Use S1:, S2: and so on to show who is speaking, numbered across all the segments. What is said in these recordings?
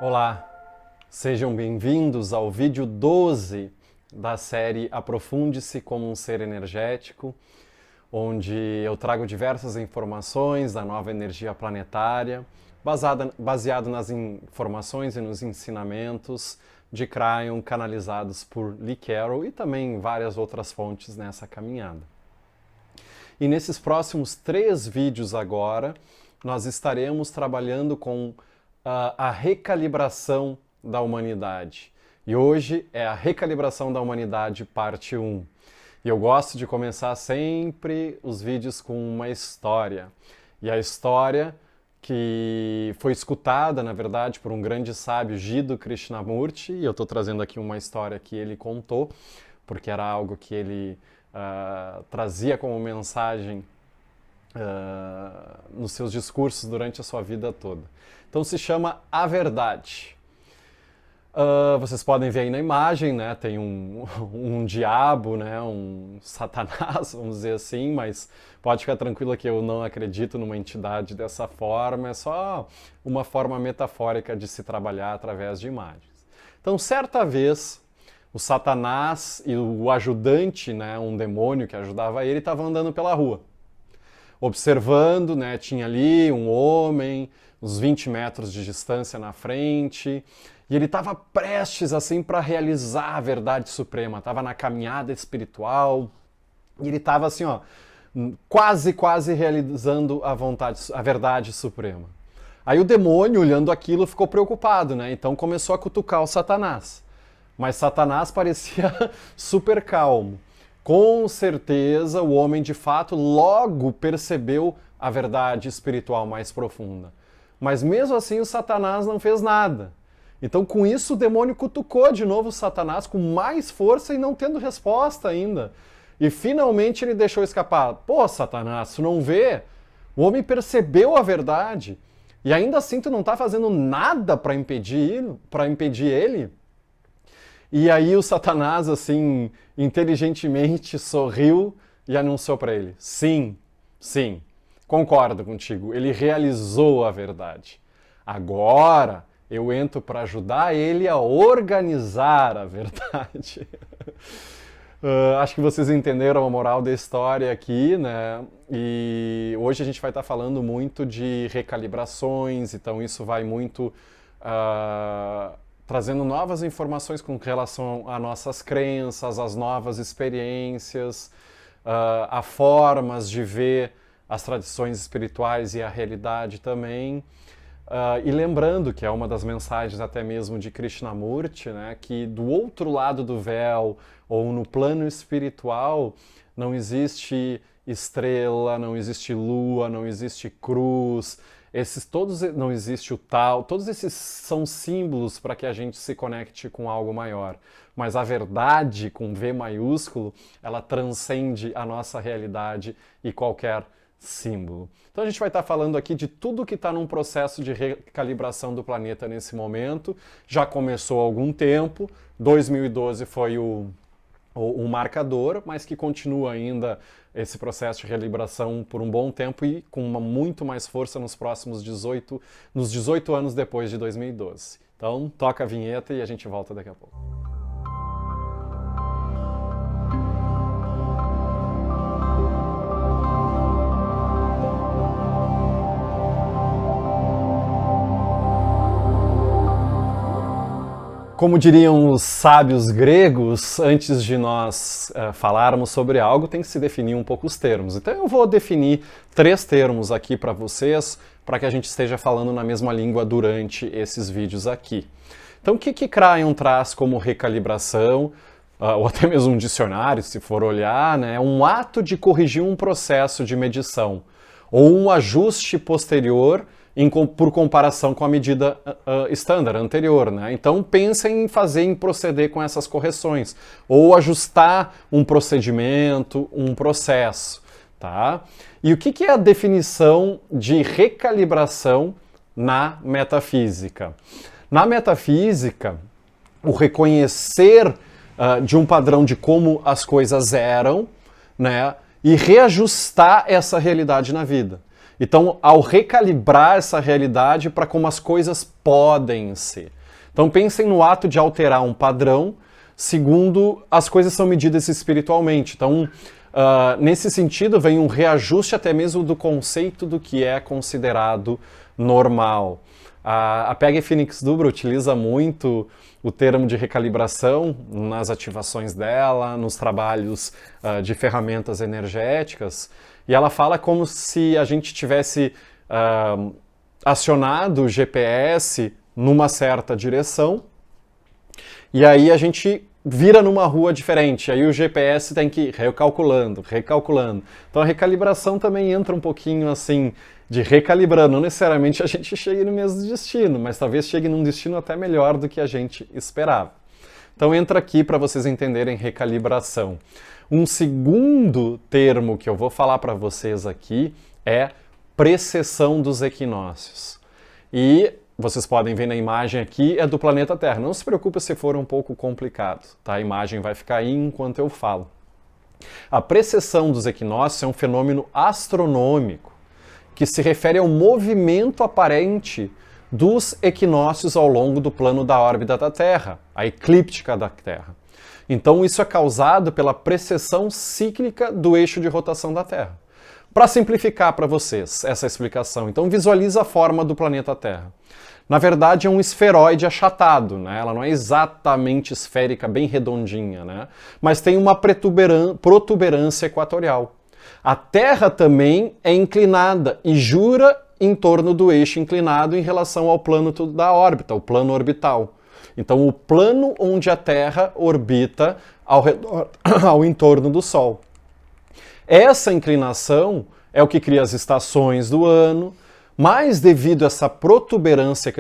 S1: Olá, sejam bem-vindos ao vídeo 12 da série Aprofunde-se como um ser energético, onde eu trago diversas informações da nova energia planetária, baseado nas informações e nos ensinamentos de Kryon canalizados por Lee Carroll e também várias outras fontes nessa caminhada. E nesses próximos 3 vídeos agora, nós estaremos trabalhando com a recalibração da humanidade. E hoje é a recalibração da humanidade parte 1. E eu gosto de começar sempre os vídeos com uma história. E a história que foi escutada, na verdade, por um grande sábio, Jiddu Krishnamurti, e eu estou trazendo aqui uma história que ele contou, porque era algo que ele trazia como mensagem nos seus discursos durante a sua vida toda. Então se chama A Verdade. Vocês podem ver aí na imagem, né? Tem um diabo, né? Um satanás, vamos dizer assim, mas pode ficar tranquilo que eu não acredito numa entidade dessa forma, é só uma forma metafórica de se trabalhar através de imagens. Então, certa vez, o Satanás e o ajudante, né? Um demônio que ajudava ele, estavam andando pela rua, observando, né? Tinha ali um homem, uns 20 metros de distância na frente, e ele estava prestes assim para realizar a verdade suprema, estava na caminhada espiritual, e ele estava assim, ó, quase realizando a verdade suprema. Aí o demônio, olhando aquilo, ficou preocupado, né? Então começou a cutucar o Satanás. Mas Satanás parecia super calmo. Com certeza o homem de fato logo percebeu a verdade espiritual mais profunda. Mas mesmo assim o Satanás não fez nada. Então com isso o demônio cutucou de novo o Satanás com mais força e não tendo resposta ainda. E finalmente ele deixou escapar. Pô, Satanás, tu não vê? O homem percebeu a verdade. E ainda assim tu não está fazendo nada para impedir ele? E aí o Satanás, assim, inteligentemente sorriu e anunciou para ele: sim, concordo contigo, ele realizou a verdade. Agora eu entro para ajudar ele a organizar a verdade. Acho que vocês entenderam a moral da história aqui, né? E hoje a gente vai estar falando muito de recalibrações, então isso vai muito trazendo novas informações com relação a nossas crenças, às novas experiências, a formas de ver as tradições espirituais e a realidade também. E lembrando que é uma das mensagens até mesmo de Krishnamurti, né, que do outro lado do véu, ou no plano espiritual, não existe estrela, não existe lua, não existe cruz, não existe o tal, todos esses são símbolos para que a gente se conecte com algo maior. Mas a verdade, com V maiúsculo, ela transcende a nossa realidade e qualquer símbolo. Então a gente vai estar falando aqui de tudo que está num processo de recalibração do planeta nesse momento. Já começou há algum tempo, 2012 foi o marcador, mas que continua ainda esse processo de recalibração por um bom tempo e com muito mais força nos próximos 18 anos depois de 2012. Então toca a vinheta e a gente volta daqui a pouco. Como diriam os sábios gregos, antes de nós falarmos sobre algo, tem que se definir um pouco os termos. Então eu vou definir 3 termos aqui para vocês, para que a gente esteja falando na mesma língua durante esses vídeos aqui. Então o que Kryon traz como recalibração, ou até mesmo um dicionário, se for olhar, né, é um ato de corrigir um processo de medição, ou um ajuste posterior por comparação com a medida estándar anterior, né? Então pensem em proceder com essas correções ou ajustar um procedimento, um processo, tá? E o que é a definição de recalibração na metafísica? Na metafísica, o reconhecer de um padrão de como as coisas eram, né? E reajustar essa realidade na vida. Então, ao recalibrar essa realidade para como as coisas podem ser. Então, pensem no ato de alterar um padrão segundo as coisas são medidas espiritualmente. Então, nesse sentido, vem um reajuste até mesmo do conceito do que é considerado normal. A Peggy Phoenix Dubra utiliza muito o termo de recalibração nas ativações dela, nos trabalhos de ferramentas energéticas, e ela fala como se a gente tivesse acionado o GPS numa certa direção, e aí a gente vira numa rua diferente, aí o GPS tem que ir recalculando. Então a recalibração também entra um pouquinho assim, de recalibrando, não necessariamente a gente chegue no mesmo destino, mas talvez chegue num destino até melhor do que a gente esperava. Então entra aqui para vocês entenderem recalibração. Um segundo termo que eu vou falar para vocês aqui é precessão dos equinócios. E vocês podem ver na imagem aqui, é do planeta Terra. Não se preocupe se for um pouco complicado, tá? A imagem vai ficar aí enquanto eu falo. A precessão dos equinócios é um fenômeno astronômico que se refere ao movimento aparente dos equinócios ao longo do plano da órbita da Terra, a eclíptica da Terra. Então isso é causado pela precessão cíclica do eixo de rotação da Terra. Para simplificar para vocês essa explicação, então visualiza a forma do planeta Terra. Na verdade é um esferoide achatado, né? Ela não é exatamente esférica, bem redondinha, né? Mas tem uma protuberância equatorial. A Terra também é inclinada e gira em torno do eixo inclinado em relação ao plano da órbita, o plano orbital. Então o plano onde a Terra orbita ao entorno do Sol. Essa inclinação é o que cria as estações do ano, mas devido a essa protuberância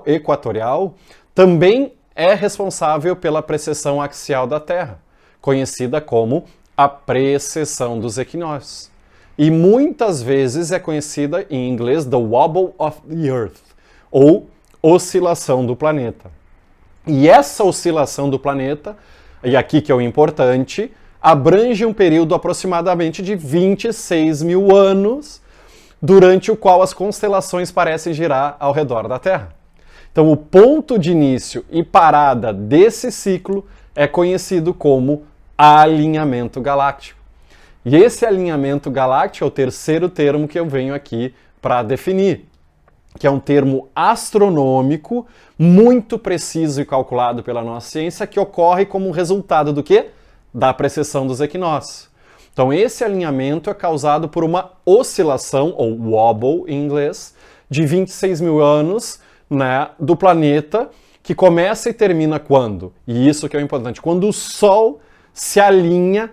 S1: equatorial, também é responsável pela precessão axial da Terra, conhecida como a precessão dos equinócios. E muitas vezes é conhecida em inglês the wobble of the Earth, ou oscilação do planeta. E essa oscilação do planeta, e aqui que é o importante, abrange um período aproximadamente de 26 mil anos, durante o qual as constelações parecem girar ao redor da Terra. Então, o ponto de início e parada desse ciclo é conhecido como alinhamento galáctico. E esse alinhamento galáctico é o terceiro termo que eu venho aqui para definir, que é um termo astronômico, muito preciso e calculado pela nossa ciência, que ocorre como resultado do quê? Da precessão dos equinócios. Então esse alinhamento é causado por uma oscilação, ou wobble em inglês, de 26 mil anos, né, do planeta, que começa e termina quando? E isso que é o importante, quando o Sol se alinha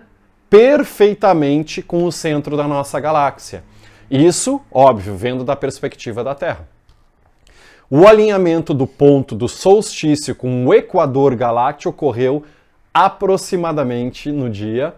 S1: perfeitamente com o centro da nossa galáxia. Isso, óbvio, vendo da perspectiva da Terra. O alinhamento do ponto do solstício com o equador galáctico ocorreu aproximadamente no dia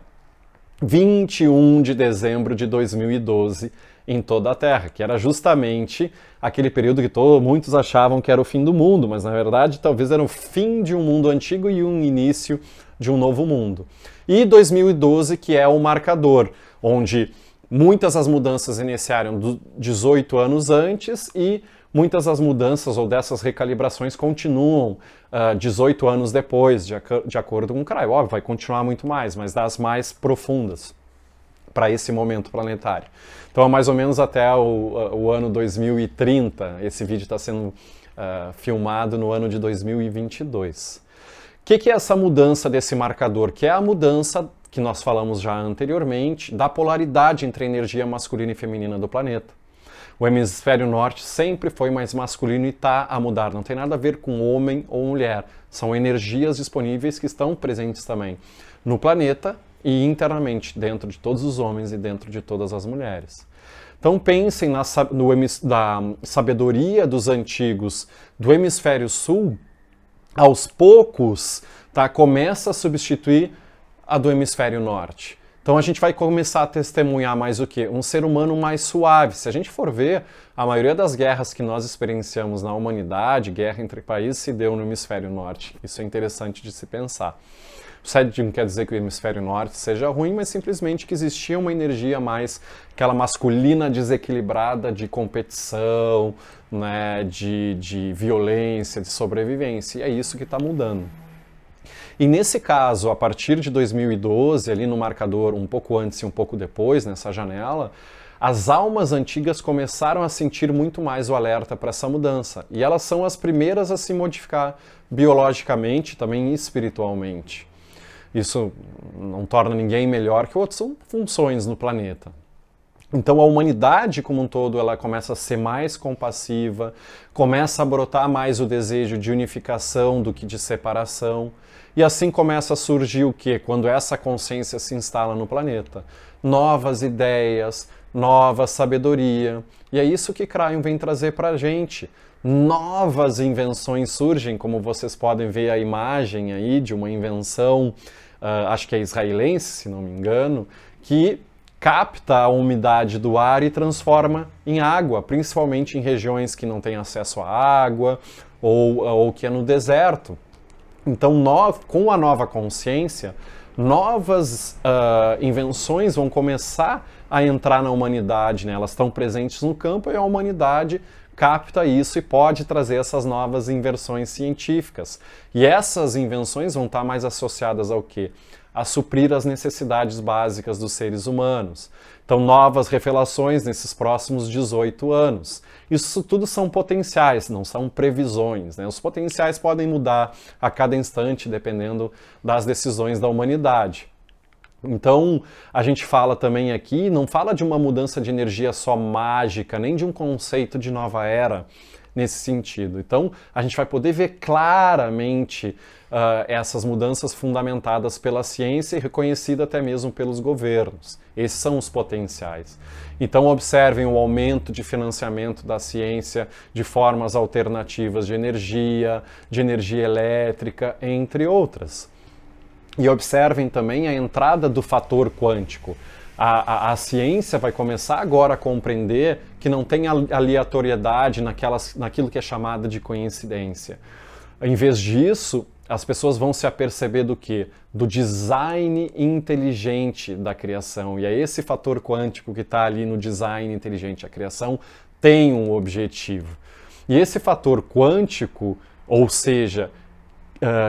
S1: 21 de dezembro de 2012 em toda a Terra, que era justamente aquele período que muitos achavam que era o fim do mundo, mas na verdade talvez era o fim de um mundo antigo e um início de um novo mundo. E 2012 que é o marcador, onde muitas das mudanças iniciaram 18 anos antes e muitas das mudanças ou dessas recalibrações continuam 18 anos depois, de acordo com o CRAI. Óbvio, vai continuar muito mais, mas das mais profundas para esse momento planetário. Então, mais ou menos até o ano 2030. Esse vídeo está sendo filmado no ano de 2022. O que é essa mudança desse marcador? Que é a mudança que nós falamos já anteriormente da polaridade entre a energia masculina e feminina do planeta. O hemisfério norte sempre foi mais masculino e está a mudar. Não tem nada a ver com homem ou mulher. São energias disponíveis que estão presentes também no planeta e internamente, dentro de todos os homens e dentro de todas as mulheres. Então pensem na sabedoria dos antigos do hemisfério sul, aos poucos, tá, começa a substituir a do hemisfério norte. Então a gente vai começar a testemunhar mais o quê? Um ser humano mais suave. Se a gente for ver, a maioria das guerras que nós experienciamos na humanidade, guerra entre países, se deu no hemisfério norte. Isso é interessante de se pensar. SED não quer dizer que o hemisfério norte seja ruim, mas simplesmente que existia uma energia mais aquela masculina desequilibrada de competição, né, de violência, de sobrevivência. E é isso que está mudando. E nesse caso, a partir de 2012, ali no marcador um pouco antes e um pouco depois, nessa janela, as almas antigas começaram a sentir muito mais o alerta para essa mudança. E elas são as primeiras a se modificar biologicamente, também espiritualmente. Isso não torna ninguém melhor que outros, são funções no planeta. Então a humanidade como um todo, ela começa a ser mais compassiva, começa a brotar mais o desejo de unificação do que de separação. E assim começa a surgir o quê? Quando essa consciência se instala no planeta. Novas ideias, nova sabedoria. E é isso que Kryon vem trazer para a gente. Novas invenções surgem, como vocês podem ver a imagem aí de uma invenção, acho que é israelense, se não me engano, que capta a umidade do ar e transforma em água, principalmente em regiões que não têm acesso à água ou que é no deserto. Então, com a nova consciência, novas invenções vão começar a entrar na humanidade, né? Elas estão presentes no campo e a humanidade capta isso e pode trazer essas novas invenções científicas. E essas invenções vão estar mais associadas ao quê? A suprir as necessidades básicas dos seres humanos. Então, novas revelações nesses próximos 18 anos. Isso tudo são potenciais, não são previsões, né? Os potenciais podem mudar a cada instante, dependendo das decisões da humanidade. Então, a gente fala também aqui, não fala de uma mudança de energia só mágica, nem de um conceito de nova era nesse sentido. Então, a gente vai poder ver claramente essas mudanças fundamentadas pela ciência e reconhecidas até mesmo pelos governos. Esses são os potenciais. Então, observem o aumento de financiamento da ciência de formas alternativas de energia elétrica, entre outras. E observem também a entrada do fator quântico. A ciência vai começar agora a compreender que não tem aleatoriedade naquilo que é chamado de coincidência. Em vez disso, as pessoas vão se aperceber do quê? Do design inteligente da criação. E é esse fator quântico que está ali no design inteligente. A criação tem um objetivo. E esse fator quântico, ou seja,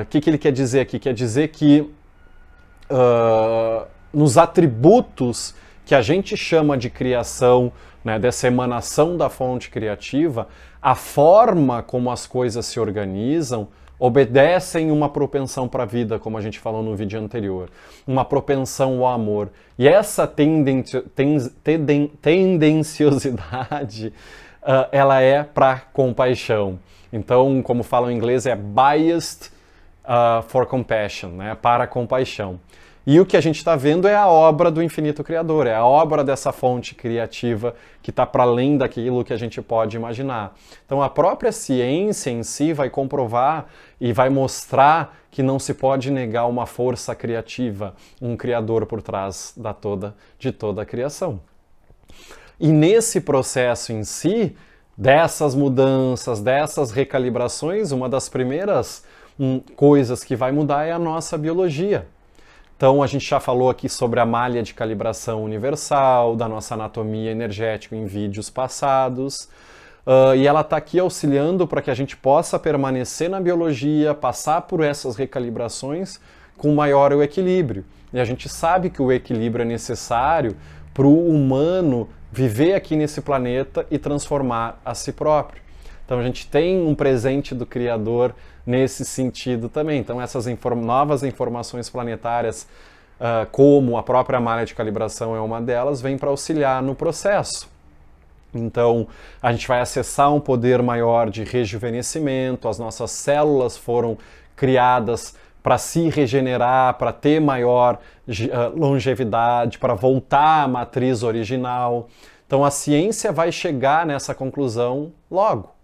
S1: o que ele quer dizer aqui? Quer dizer que nos atributos que a gente chama de criação, né, dessa emanação da fonte criativa, a forma como as coisas se organizam obedecem uma propensão para a vida, como a gente falou no vídeo anterior, uma propensão ao amor. E essa tendenciosidade, ela é para compaixão. Então, como falam em inglês, é biased for compassion, né, para compaixão. E o que a gente está vendo é a obra do infinito criador, é a obra dessa fonte criativa que está para além daquilo que a gente pode imaginar. Então a própria ciência em si vai comprovar e vai mostrar que não se pode negar uma força criativa, um criador por trás de toda a criação. E nesse processo em si, dessas mudanças, dessas recalibrações, uma das primeiras coisas que vai mudar é a nossa biologia. Então a gente já falou aqui sobre a malha de calibração universal, da nossa anatomia energética em vídeos passados, e ela está aqui auxiliando para que a gente possa permanecer na biologia, passar por essas recalibrações com maior equilíbrio. E a gente sabe que o equilíbrio é necessário para o humano viver aqui nesse planeta e transformar a si próprio. Então a gente tem um presente do Criador nesse sentido também. Então essas novas informações planetárias, como a própria malha de calibração é uma delas, vem para auxiliar no processo. Então a gente vai acessar um poder maior de rejuvenescimento, as nossas células foram criadas para se regenerar, para ter maior longevidade, para voltar à matriz original. Então a ciência vai chegar nessa conclusão logo.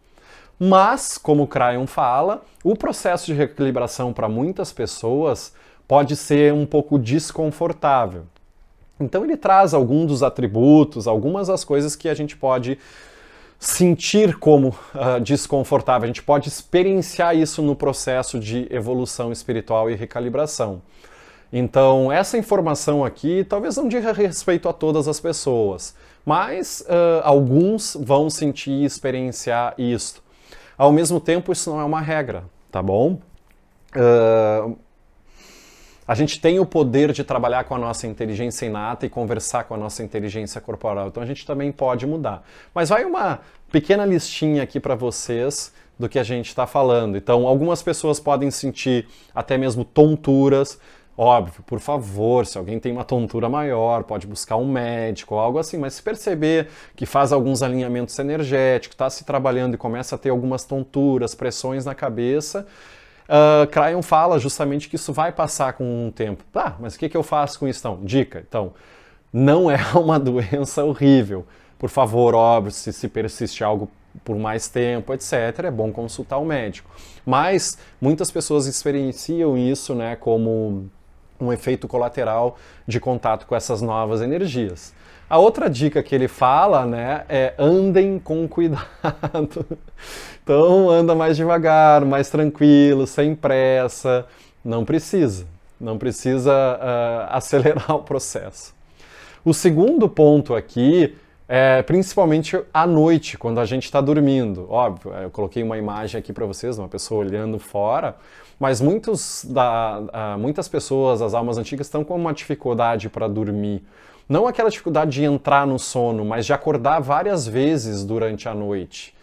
S1: Mas, como o Kryon fala, o processo de reequilibração para muitas pessoas pode ser um pouco desconfortável. Então ele traz alguns dos atributos, algumas das coisas que a gente pode sentir como desconfortável. A gente pode experienciar isso no processo de evolução espiritual e recalibração. Então, essa informação aqui talvez não diga respeito a todas as pessoas, mas alguns vão sentir e experienciar isso. Ao mesmo tempo, isso não é uma regra, tá bom? A gente tem o poder de trabalhar com a nossa inteligência inata e conversar com a nossa inteligência corporal, então a gente também pode mudar. Mas vai uma pequena listinha aqui para vocês do que a gente está falando. Então, algumas pessoas podem sentir até mesmo tonturas. Óbvio, por favor, se alguém tem uma tontura maior, pode buscar um médico ou algo assim, mas se perceber que faz alguns alinhamentos energéticos, está se trabalhando e começa a ter algumas tonturas, pressões na cabeça, Kryon fala justamente que isso vai passar com um tempo. Tá, mas o que eu faço com isso então? Dica, então, não é uma doença horrível. Por favor, óbvio, se persiste algo por mais tempo, etc., é bom consultar o médico. Mas muitas pessoas experienciam isso, né, como um efeito colateral de contato com essas novas energias. A outra dica que ele fala, né, é andem com cuidado. Então anda mais devagar, mais tranquilo, sem pressa. Não precisa acelerar o processo. O segundo ponto aqui é principalmente à noite, quando a gente está dormindo. Óbvio, eu coloquei uma imagem aqui para vocês, uma pessoa olhando fora, mas muitas pessoas, as almas antigas, estão com uma dificuldade para dormir. Não aquela dificuldade de entrar no sono, mas de acordar várias vezes durante a noite.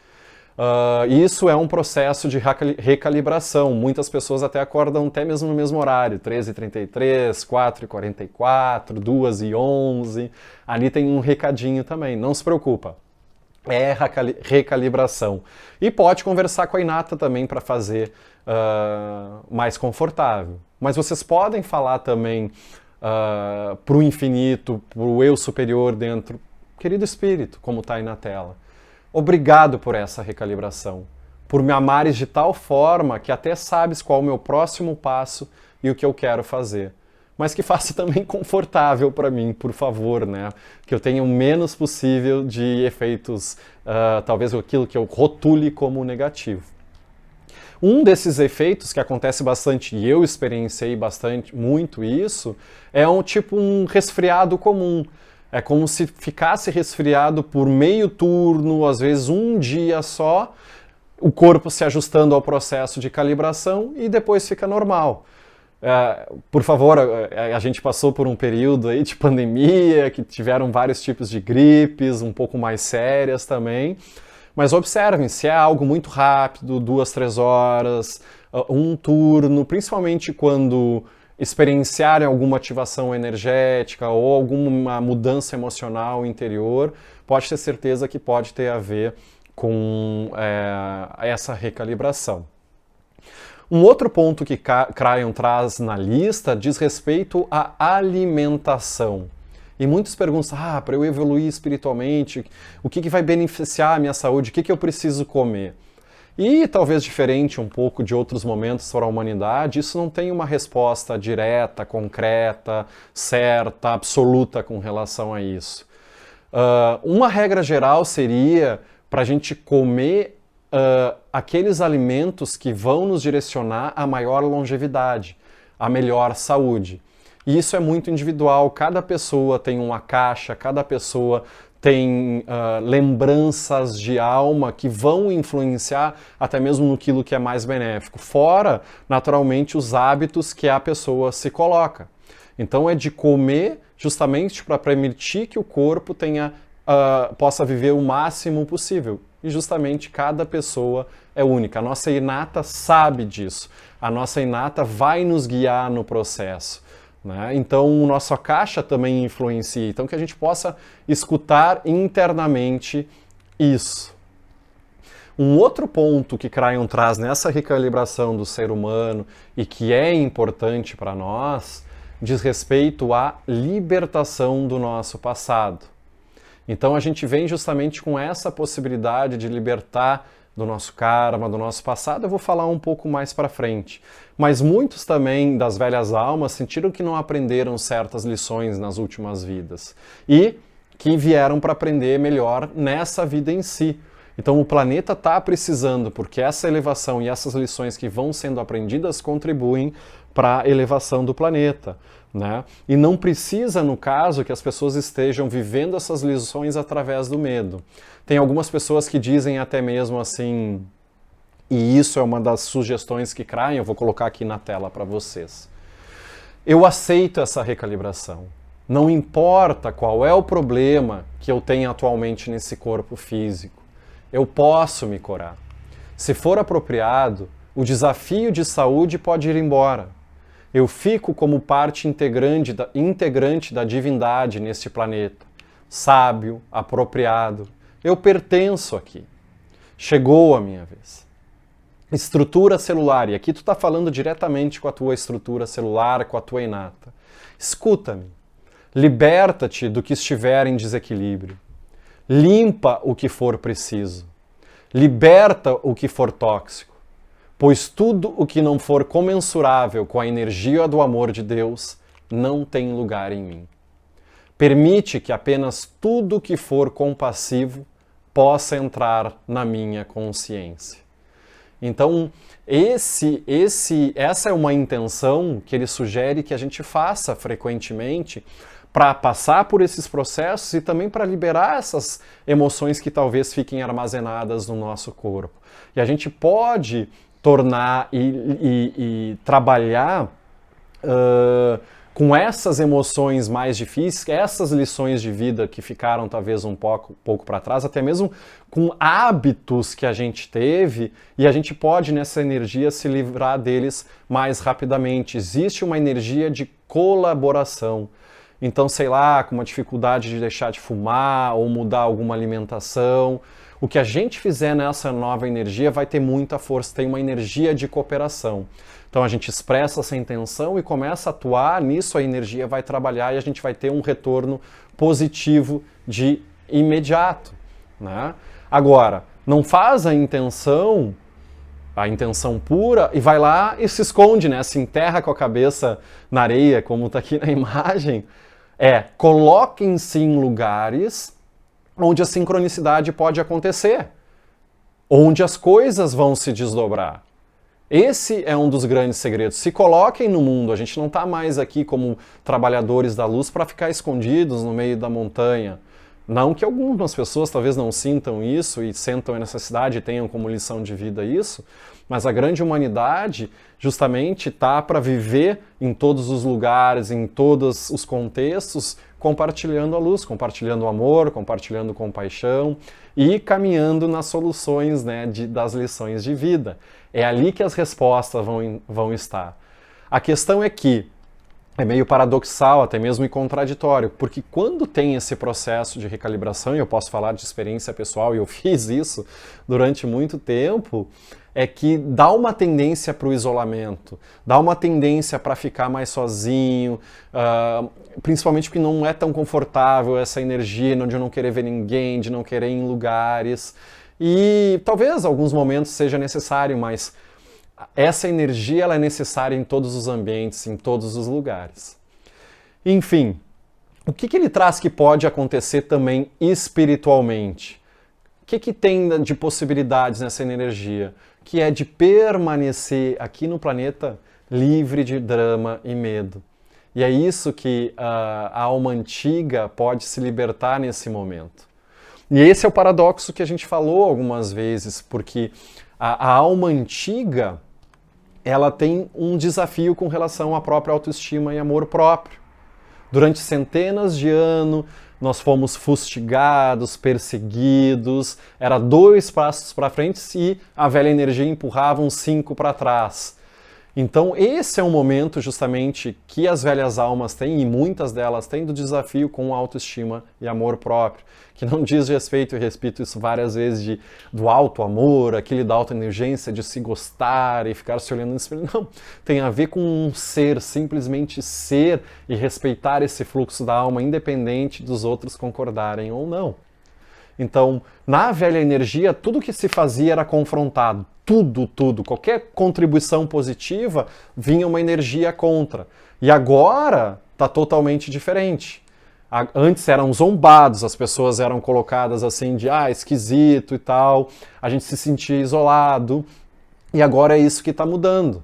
S1: Isso é um processo de recalibração. Muitas pessoas até acordam até mesmo no mesmo horário, 13h33, 4h44, 2h11. Ali tem um recadinho também, não se preocupa. É recalibração. E pode conversar com a Inata também para fazer mais confortável. Mas vocês podem falar também para o infinito, para o eu superior dentro. Querido espírito, como está aí na tela. Obrigado por essa recalibração, por me amares de tal forma que até sabes qual é o meu próximo passo e o que eu quero fazer. Mas que faça também confortável para mim, por favor, né? Que eu tenha o menos possível de efeitos, talvez aquilo que eu rotule como negativo. Um desses efeitos que acontece bastante, e eu experienciei muito isso, é um resfriado comum. É como se ficasse resfriado por meio turno, às vezes um dia só, o corpo se ajustando ao processo de calibração e depois fica normal. Por favor, a gente passou por um período aí de pandemia, que tiveram vários tipos de gripes, um pouco mais sérias também. Mas observem, se é algo muito rápido, 2, 3 horas, um turno, principalmente quando experienciarem alguma ativação energética ou alguma mudança emocional interior, pode ter certeza que pode ter a ver com essa recalibração. Um outro ponto que Kryon traz na lista diz respeito à alimentação. E muitos perguntam, para eu evoluir espiritualmente, o que vai beneficiar a minha saúde, o que eu preciso comer? E talvez diferente um pouco de outros momentos para a humanidade, isso não tem uma resposta direta, concreta, certa, absoluta com relação a isso. Uma regra geral seria para a gente comer aqueles alimentos que vão nos direcionar a maior longevidade, a melhor saúde. E isso é muito individual, cada pessoa tem uma caixa, cada pessoa tem lembranças de alma que vão influenciar até mesmo no que é mais benéfico. Fora, naturalmente, os hábitos que a pessoa se coloca. Então é de comer justamente para permitir que o corpo possa viver o máximo possível. E justamente cada pessoa é única. A nossa Inata sabe disso. A nossa Inata vai nos guiar no processo. Né? Então, nossa caixa também influencia. Então, que a gente possa escutar internamente isso. Um outro ponto que Kryon traz nessa recalibração do ser humano e que é importante para nós, diz respeito à libertação do nosso passado. Então, a gente vem justamente com essa possibilidade de libertar do nosso karma, do nosso passado, eu vou falar um pouco mais para frente. Mas muitos também das velhas almas sentiram que não aprenderam certas lições nas últimas vidas e que vieram para aprender melhor nessa vida em si. Então o planeta está precisando, porque essa elevação e essas lições que vão sendo aprendidas contribuem para a elevação do planeta. né? E não precisa, no caso, que as pessoas estejam vivendo essas lições através do medo. Tem algumas pessoas que dizem até mesmo assim, e isso é uma das sugestões que Krahen, eu vou colocar aqui na tela para vocês. Eu aceito essa recalibração. Não importa qual é o problema que eu tenho atualmente nesse corpo físico, eu posso me curar. Se for apropriado, o desafio de saúde pode ir embora. Eu fico como parte integrante da divindade neste planeta, sábio, apropriado. Eu pertenço aqui. Chegou a minha vez. Estrutura celular, e aqui tu está falando diretamente com a tua estrutura celular, com a tua inata. Escuta-me. Liberta-te do que estiver em desequilíbrio. Limpa o que for preciso. Liberta o que for tóxico. Pois tudo o que não for comensurável com a energia do amor de Deus não tem lugar em mim. Permite que apenas tudo o que for compassivo possa entrar na minha consciência. Então, essa é uma intenção que ele sugere que a gente faça frequentemente para passar por esses processos e também para liberar essas emoções que talvez fiquem armazenadas no nosso corpo. E a gente pode tornar e trabalhar com essas emoções mais difíceis, essas lições de vida que ficaram talvez um pouco para trás, até mesmo com hábitos que a gente teve, e a gente pode nessa energia se livrar deles mais rapidamente. Existe uma energia de colaboração. Então, sei lá, com uma dificuldade de deixar de fumar ou mudar alguma alimentação, o que a gente fizer nessa nova energia vai ter muita força, tem uma energia de cooperação. Então a gente expressa essa intenção e começa a atuar nisso, a energia vai trabalhar e a gente vai ter um retorno positivo de imediato, né? Agora, não faz a intenção pura, e vai lá e se esconde, né? Se enterra com a cabeça na areia, como está aqui na imagem. Coloquem-se em lugares onde a sincronicidade pode acontecer, onde as coisas vão se desdobrar. Esse é um dos grandes segredos. Se coloquem no mundo, a gente não está mais aqui como trabalhadores da luz para ficar escondidos no meio da montanha. Não que algumas pessoas talvez não sintam isso e sentam a necessidade e tenham como lição de vida isso, mas a grande humanidade justamente está para viver em todos os lugares, em todos os contextos, compartilhando a luz, compartilhando o amor, compartilhando compaixão e caminhando nas soluções, né, das lições de vida. É ali que as respostas vão estar. A questão é que é meio paradoxal, até mesmo e contraditório, porque quando tem esse processo de recalibração, e eu posso falar de experiência pessoal, e eu fiz isso durante muito tempo, é que dá uma tendência para o isolamento, dá uma tendência para ficar mais sozinho, principalmente porque não é tão confortável essa energia de eu não querer ver ninguém, de não querer ir em lugares. E talvez alguns momentos seja necessário, mas essa energia ela é necessária em todos os ambientes, em todos os lugares. Enfim, o que ele traz que pode acontecer também espiritualmente? O que tem de possibilidades nessa energia? Que é de permanecer aqui no planeta livre de drama e medo. E é isso que a alma antiga pode se libertar nesse momento. E esse é o paradoxo que a gente falou algumas vezes, porque a alma antiga ela tem um desafio com relação à própria autoestima e amor próprio. Durante centenas de anos, nós fomos fustigados, perseguidos, era 2 passos para frente e a velha energia empurrava uns 5 para trás. Então esse é um momento justamente que as velhas almas têm, e muitas delas têm, do desafio com autoestima e amor próprio, que não diz respeito, e repito isso várias vezes, do alto amor, aquele da alta energência, de se gostar e ficar se olhando no espelho. Não, tem a ver com um ser, simplesmente ser e respeitar esse fluxo da alma, independente dos outros concordarem ou não. Então, na velha energia, tudo que se fazia era confrontado. Tudo. Qualquer contribuição positiva vinha uma energia contra. E agora está totalmente diferente. Antes eram zombados, as pessoas eram colocadas assim de esquisito e tal, a gente se sentia isolado. E agora é isso que está mudando.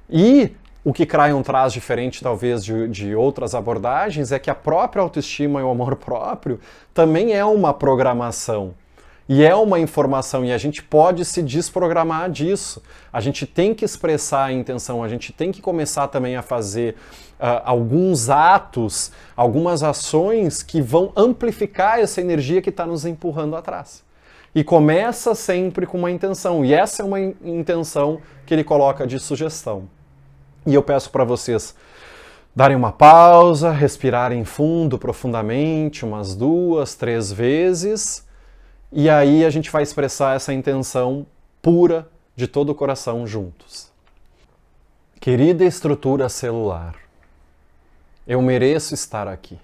S1: E O que Cryon traz diferente, talvez, de outras abordagens, é que a própria autoestima e o amor próprio também é uma programação. E é uma informação, e a gente pode se desprogramar disso. A gente tem que expressar a intenção, a gente tem que começar também a fazer alguns atos, algumas ações que vão amplificar essa energia que está nos empurrando atrás. E começa sempre com uma intenção, e essa é uma intenção que ele coloca de sugestão. E eu peço para vocês darem uma pausa, respirarem fundo, profundamente, umas 2, 3 vezes, e aí a gente vai expressar essa intenção pura de todo o coração juntos. Querida estrutura celular, eu mereço estar aqui.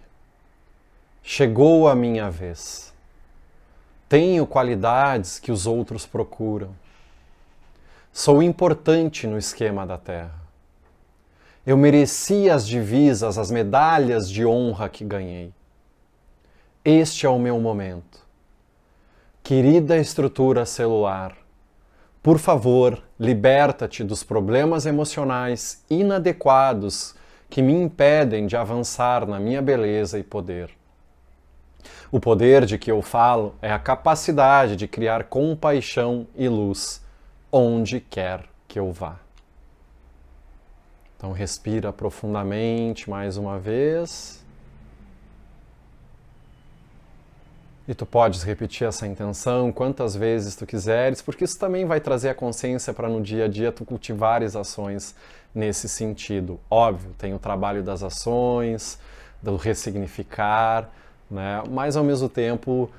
S1: Chegou a minha vez. Tenho qualidades que os outros procuram. Sou importante no esquema da Terra. Eu mereci as divisas, as medalhas de honra que ganhei. Este é o meu momento. Querida estrutura celular, por favor, liberta-te dos problemas emocionais inadequados que me impedem de avançar na minha beleza e poder. O poder de que eu falo é a capacidade de criar compaixão e luz onde quer que eu vá. Então respira profundamente mais uma vez. E tu podes repetir essa intenção quantas vezes tu quiseres, porque isso também vai trazer a consciência para no dia a dia tu cultivares ações nesse sentido. Óbvio, tem o trabalho das ações, do ressignificar, né? Mas ao mesmo tempo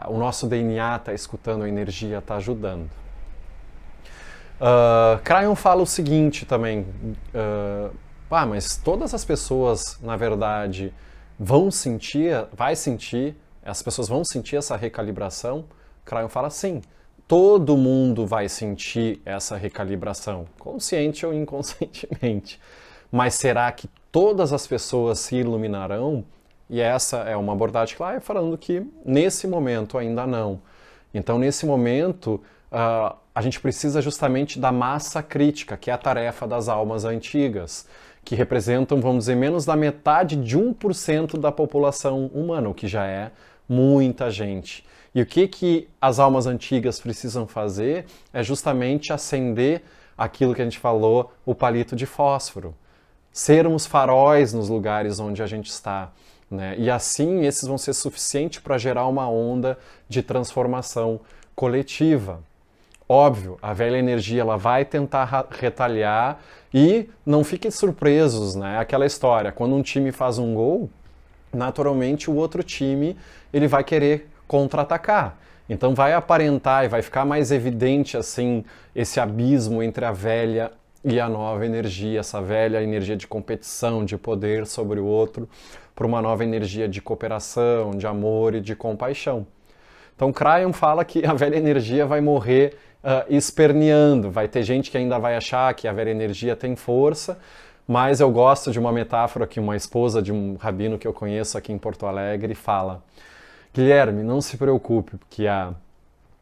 S1: o nosso DNA está escutando a energia, está ajudando. Cryon fala o seguinte também, mas todas as pessoas, na verdade, as pessoas vão sentir essa recalibração? Cryon fala sim, todo mundo vai sentir essa recalibração, consciente ou inconscientemente. Mas será que todas as pessoas se iluminarão? E essa é uma abordagem clara, falando que nesse momento ainda não. Então, nesse momento, a gente precisa justamente da massa crítica, que é a tarefa das almas antigas, que representam, vamos dizer, menos da metade de 1% da população humana, o que já é muita gente. E o que as almas antigas precisam fazer é justamente acender aquilo que a gente falou, o palito de fósforo. Sermos faróis nos lugares onde a gente está. Né? E assim, esses vão ser suficientes para gerar uma onda de transformação coletiva. Óbvio, a velha energia ela vai tentar retalhar e não fiquem surpresos, né? Aquela história, quando um time faz um gol, naturalmente o outro time ele vai querer contra-atacar. Então vai aparentar e vai ficar mais evidente assim esse abismo entre a velha e a nova energia, essa velha energia de competição, de poder sobre o outro, para uma nova energia de cooperação, de amor e de compaixão. Então Cryon fala que a velha energia vai morrer esperneando, vai ter gente que ainda vai achar que a velha energia tem força, mas eu gosto de uma metáfora que uma esposa de um rabino que eu conheço aqui em Porto Alegre fala: Guilherme, não se preocupe, porque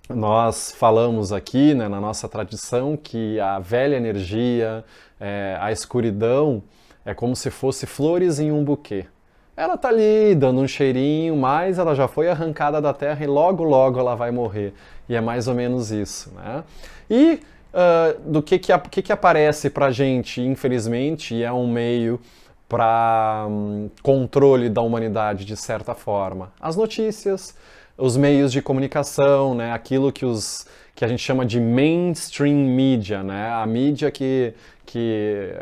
S1: nós falamos aqui, né, na nossa tradição, que a velha energia, a escuridão, é como se fosse flores em um buquê. Ela está ali dando um cheirinho, mas ela já foi arrancada da terra e logo, logo ela vai morrer. E é mais ou menos isso, né? E do que aparece para a gente, infelizmente, e é um meio para controle da humanidade de certa forma. As notícias, os meios de comunicação, né? Aquilo que a gente chama de mainstream media, né? A mídia que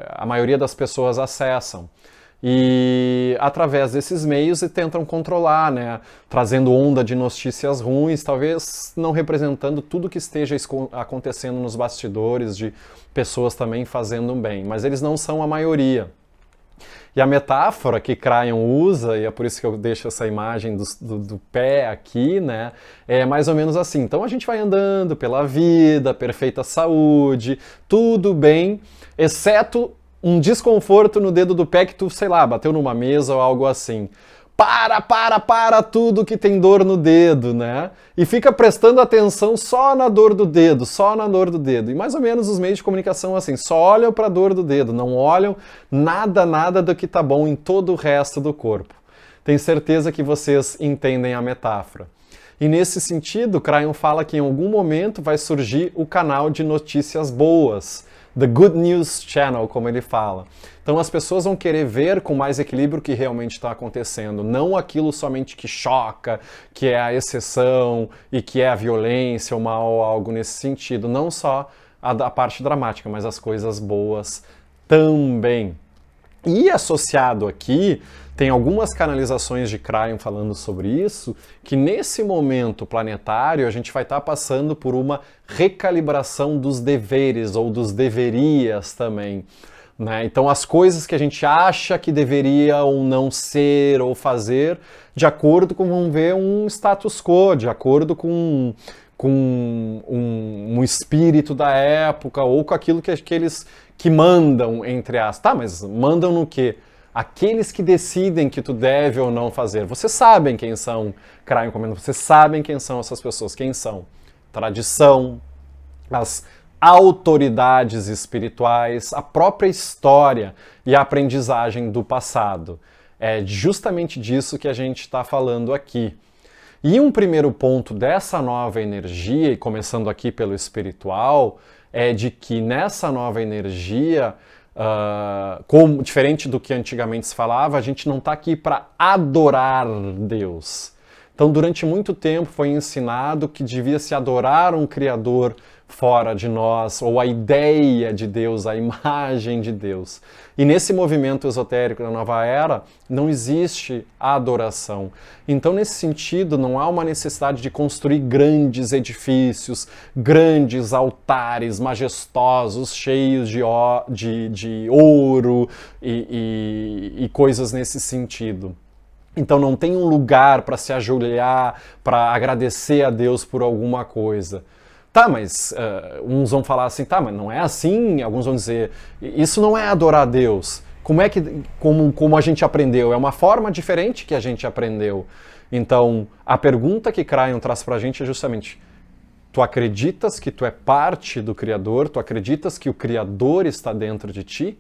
S1: a maioria das pessoas acessam. E através desses meios tentam controlar, né? Trazendo onda de notícias ruins, talvez não representando tudo que esteja acontecendo nos bastidores, de pessoas também fazendo bem, mas eles não são a maioria. E a metáfora que Cryon usa, e é por isso que eu deixo essa imagem do pé aqui, né? É mais ou menos assim. Então a gente vai andando pela vida, perfeita saúde, tudo bem, exceto um desconforto no dedo do pé que tu, sei lá, bateu numa mesa ou algo assim. para tudo que tem dor no dedo, né? E fica prestando atenção só na dor do dedo, só na dor do dedo. E mais ou menos os meios de comunicação assim, só olham para a dor do dedo, não olham nada do que tá bom em todo o resto do corpo. Tenho certeza que vocês entendem a metáfora. E nesse sentido, Cryon fala que em algum momento vai surgir o canal de notícias boas, The Good News Channel, como ele fala. Então as pessoas vão querer ver com mais equilíbrio o que realmente está acontecendo, não aquilo somente que choca, que é a exceção e que é a violência, o mal ou algo nesse sentido. Não só a parte dramática, mas as coisas boas também. E associado aqui, tem algumas canalizações de Cryon falando sobre isso, que nesse momento planetário a gente vai estar passando por uma recalibração dos deveres ou dos deverias também. Né? Então as coisas que a gente acha que deveria ou não ser ou fazer, de acordo com, vamos ver, um status quo, de acordo com um espírito da época ou com aquilo que aqueles que mandam, entre aspas. Tá, mas mandam no quê? Aqueles que decidem que tu deve ou não fazer. Vocês sabem quem são, Cryon comenta, vocês sabem quem são essas pessoas. Quem são? Tradição, as autoridades espirituais, a própria história e a aprendizagem do passado. É justamente disso que a gente está falando aqui. E um primeiro ponto dessa nova energia, e começando aqui pelo espiritual, é de que nessa nova energia, como, diferente do que antigamente se falava, a gente não está aqui para adorar Deus. Então, durante muito tempo foi ensinado que devia se adorar um Criador fora de nós, ou a ideia de Deus, a imagem de Deus. E nesse movimento esotérico da nova era, não existe a adoração. Então, nesse sentido, não há uma necessidade de construir grandes edifícios, grandes altares majestosos, cheios de ouro e coisas nesse sentido. Então não tem um lugar para se ajoelhar, para agradecer a Deus por alguma coisa. Tá, mas uns vão falar assim, tá, mas não é assim. Alguns vão dizer, isso não é adorar a Deus. Como a gente aprendeu? É uma forma diferente que a gente aprendeu. Então, a pergunta que Cryon traz pra gente é justamente, tu acreditas que tu é parte do Criador? Tu acreditas que o Criador está dentro de ti?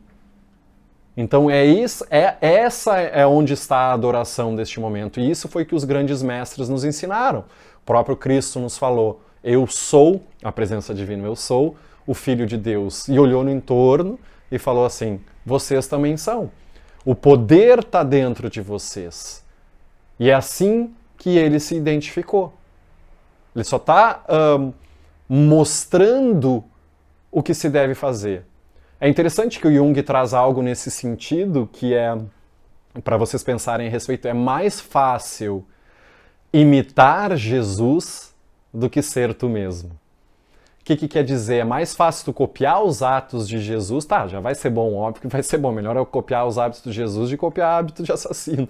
S1: Então essa é onde está a adoração deste momento. E isso foi que os grandes mestres nos ensinaram. O próprio Cristo nos falou, eu sou, a presença divina, eu sou o Filho de Deus. E olhou no entorno e falou assim, vocês também são. O poder está dentro de vocês. E é assim que ele se identificou. Ele só está mostrando o que se deve fazer. É interessante que o Jung traz algo nesse sentido, que é, para vocês pensarem a respeito, é mais fácil imitar Jesus do que ser tu mesmo. O que quer dizer? É mais fácil tu copiar os atos de Jesus, tá, já vai ser bom, óbvio que vai ser bom, melhor é copiar os hábitos de Jesus de copiar hábitos de assassino.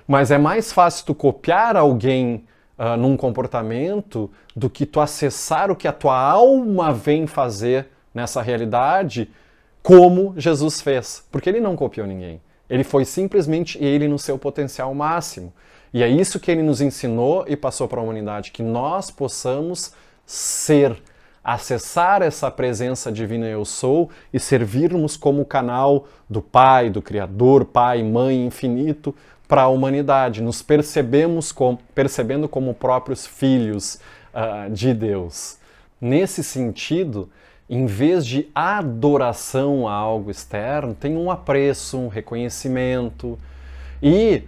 S1: Mas é mais fácil tu copiar alguém num comportamento do que tu acessar o que a tua alma vem fazer nessa realidade, como Jesus fez, porque ele não copiou ninguém. Ele foi simplesmente ele no seu potencial máximo. E é isso que ele nos ensinou e passou para a humanidade, que nós possamos ser, acessar essa presença divina eu sou e servirmos como canal do Pai, do Criador, Pai, Mãe, Infinito, para a humanidade. Nos percebendo como próprios filhos de Deus. Nesse sentido, em vez de adoração a algo externo, tem um apreço, um reconhecimento. E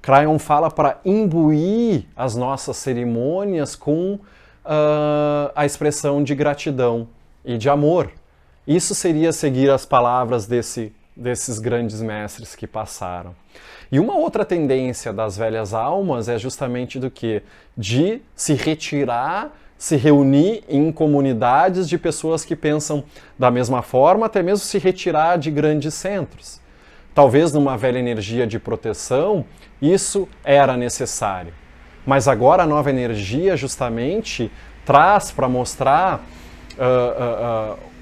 S1: Cryon fala para imbuir as nossas cerimônias com a expressão de gratidão e de amor. Isso seria seguir as palavras desses grandes mestres que passaram. E uma outra tendência das velhas almas é justamente do que? De se retirar, se reunir em comunidades de pessoas que pensam da mesma forma, até mesmo se retirar de grandes centros. Talvez numa velha energia de proteção, isso era necessário. Mas agora a nova energia justamente traz para mostrar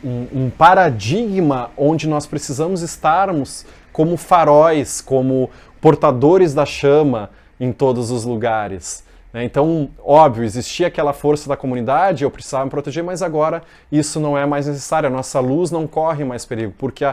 S1: um paradigma onde nós precisamos estarmos como faróis, como portadores da chama em todos os lugares. Então, óbvio, existia aquela força da comunidade, eu precisava me proteger, mas agora isso não é mais necessário, a nossa luz não corre mais perigo, porque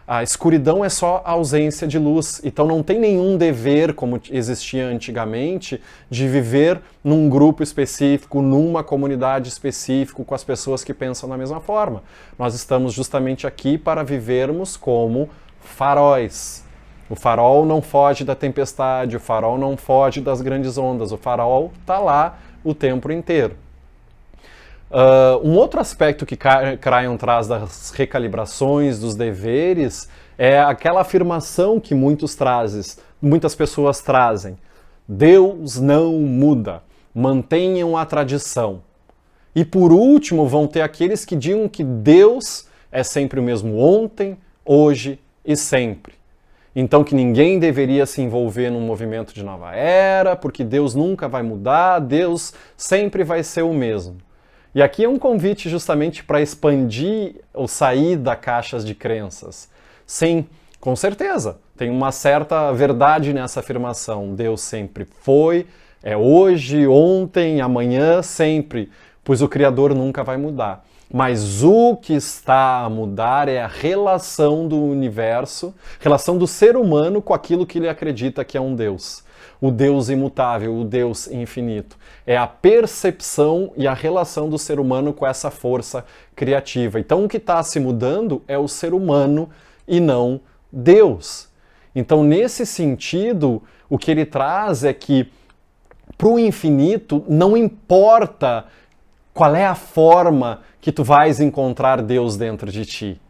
S1: a escuridão é só a ausência de luz, então não tem nenhum dever, como existia antigamente, de viver num grupo específico, numa comunidade específica, com as pessoas que pensam da mesma forma. Nós estamos justamente aqui para vivermos como faróis. O farol não foge da tempestade, o farol não foge das grandes ondas, o farol está lá o tempo inteiro. Um outro aspecto que Crayon traz das recalibrações, dos deveres, é aquela afirmação que muitas pessoas trazem. Deus não muda, mantenham a tradição. E por último, vão ter aqueles que digam que Deus é sempre o mesmo ontem, hoje e sempre. Então que ninguém deveria se envolver num movimento de nova era, porque Deus nunca vai mudar, Deus sempre vai ser o mesmo. E aqui é um convite justamente para expandir ou sair da caixas de crenças. Sim, com certeza, tem uma certa verdade nessa afirmação. Deus sempre foi, é hoje, ontem, amanhã, sempre, pois o Criador nunca vai mudar. Mas o que está a mudar é a relação do universo, relação do ser humano com aquilo que ele acredita que é um Deus. O Deus imutável, o Deus infinito. É a percepção e a relação do ser humano com essa força criativa. Então o que está se mudando é o ser humano e não Deus. Então nesse sentido, o que ele traz é que para o infinito não importa qual é a forma que tu vais encontrar Deus dentro de ti.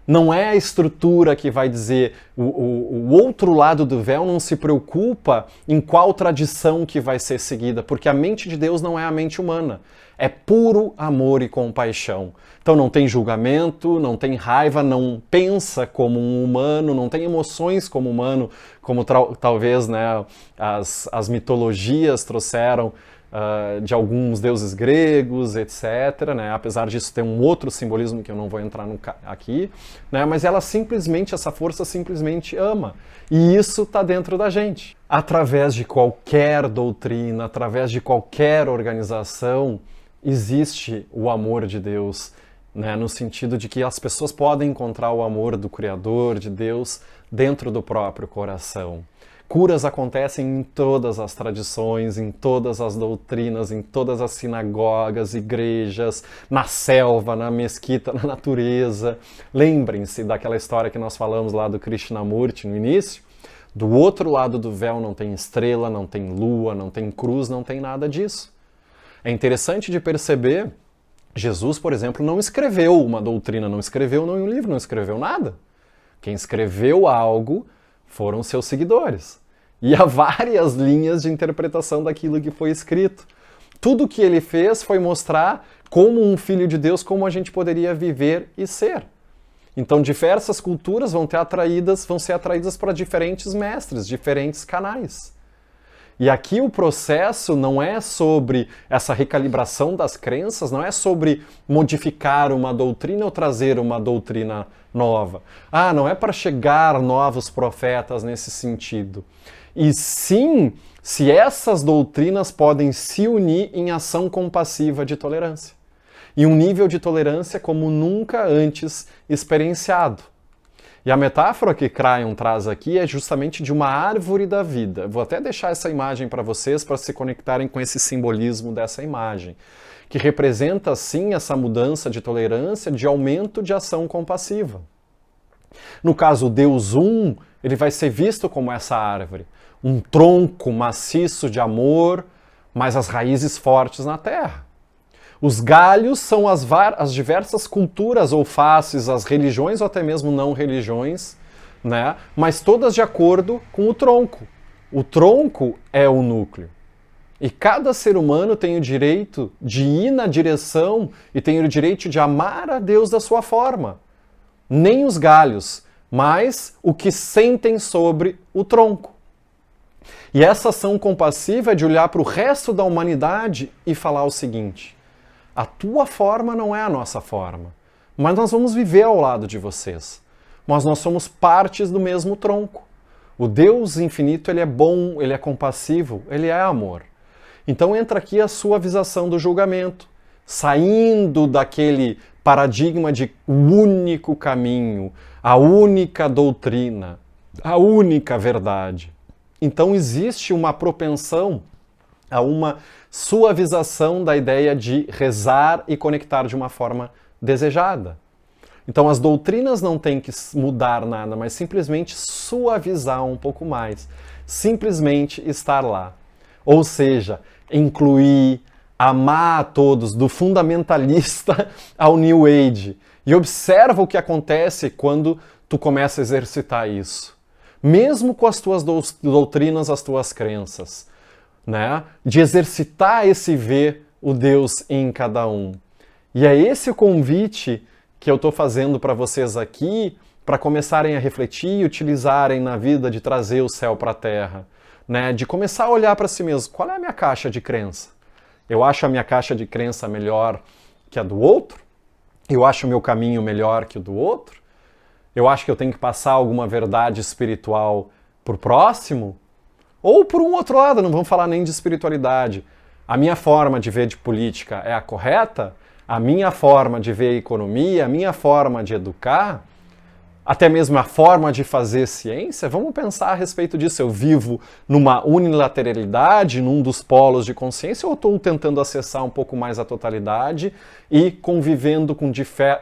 S1: Não é a estrutura que vai dizer, o outro lado do véu não se preocupa em qual tradição que vai ser seguida, porque a mente de Deus não é a mente humana. É puro amor e compaixão. Então não tem julgamento, não tem raiva, não pensa como um humano, não tem emoções como humano, como talvez né, as mitologias trouxeram de alguns deuses gregos, etc. Né? Apesar disso ter um outro simbolismo que eu não vou entrar aqui, né? Mas essa força simplesmente ama. E isso está dentro da gente. Através de qualquer doutrina, através de qualquer organização, existe o amor de Deus, né? No sentido de que as pessoas podem encontrar o amor do Criador, de Deus, dentro do próprio coração. Curas acontecem em todas as tradições, em todas as doutrinas, em todas as sinagogas, igrejas, na selva, na mesquita, na natureza. Lembrem-se daquela história que nós falamos lá do Krishnamurti no início. Do outro lado do véu não tem estrela, não tem lua, não tem cruz, não tem nada disso. É interessante de perceber, Jesus, por exemplo, não escreveu uma doutrina, não escreveu nenhum livro, não escreveu nada. Quem escreveu algo foram seus seguidores. E há várias linhas de interpretação daquilo que foi escrito. Tudo que ele fez foi mostrar como um filho de Deus, como a gente poderia viver e ser. Então diversas culturas vão ser atraídas para diferentes mestres, diferentes canais. E aqui o processo não é sobre essa recalibração das crenças, não é sobre modificar uma doutrina ou trazer uma doutrina nova. Não é para chegar novos profetas nesse sentido. E sim, se essas doutrinas podem se unir em ação compassiva de tolerância. E um nível de tolerância como nunca antes experienciado. E a metáfora que Crayon traz aqui é justamente de uma árvore da vida. Vou até deixar essa imagem para vocês, para se conectarem com esse simbolismo dessa imagem, que representa, sim, essa mudança de tolerância, de aumento de ação compassiva. No caso, o Deus ele vai ser visto como essa árvore, um tronco maciço de amor, mas as raízes fortes na terra. Os galhos são as diversas culturas ou faces, as religiões ou até mesmo não religiões, né? Mas todas de acordo com o tronco. O tronco é o núcleo. E cada ser humano tem o direito de ir na direção e tem o direito de amar a Deus da sua forma. Nem os galhos, mas o que sentem sobre o tronco. E essa ação compassiva é de olhar para o resto da humanidade e falar o seguinte: a tua forma não é a nossa forma, mas nós vamos viver ao lado de vocês. Mas nós somos partes do mesmo tronco. O Deus infinito, ele é bom, ele é compassivo, ele é amor. Então entra aqui a suavização do julgamento, saindo daquele paradigma de único caminho, a única doutrina, a única verdade. Então existe uma propensão a uma suavização da ideia de rezar e conectar de uma forma desejada. Então as doutrinas não têm que mudar nada, mas simplesmente suavizar um pouco mais. Simplesmente estar lá. Ou seja, incluir, amar a todos, do fundamentalista ao New Age. E observa o que acontece quando tu começa a exercitar isso. Mesmo com as tuas doutrinas, as tuas crenças, né? De exercitar esse ver o Deus em cada um. E é esse o convite que eu estou fazendo para vocês aqui, para começarem a refletir e utilizarem na vida de trazer o céu para a terra, né? De começar a olhar para si mesmo. Qual é a minha caixa de crença? Eu acho a minha caixa de crença melhor que a do outro? Eu acho o meu caminho melhor que o do outro? Eu acho que eu tenho que passar alguma verdade espiritual para o próximo? Ou por um outro lado, não vamos falar nem de espiritualidade. A minha forma de ver de política é a correta? A minha forma de ver a economia, a minha forma de educar, até mesmo a forma de fazer ciência, vamos pensar a respeito disso. Eu vivo numa unilateralidade, num dos polos de consciência, ou estou tentando acessar um pouco mais a totalidade e convivendo com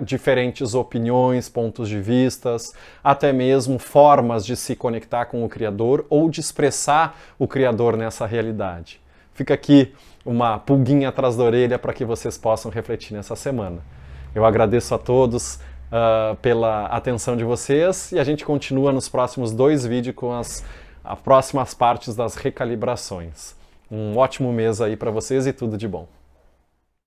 S1: diferentes opiniões, pontos de vistas, até mesmo formas de se conectar com o Criador ou de expressar o Criador nessa realidade. Fica aqui uma pulguinha atrás da orelha para que vocês possam refletir nessa semana. Eu agradeço a todos pela atenção de vocês e a gente continua nos próximos 2 vídeos com as próximas partes das recalibrações. Um ótimo mês aí para vocês e tudo de bom.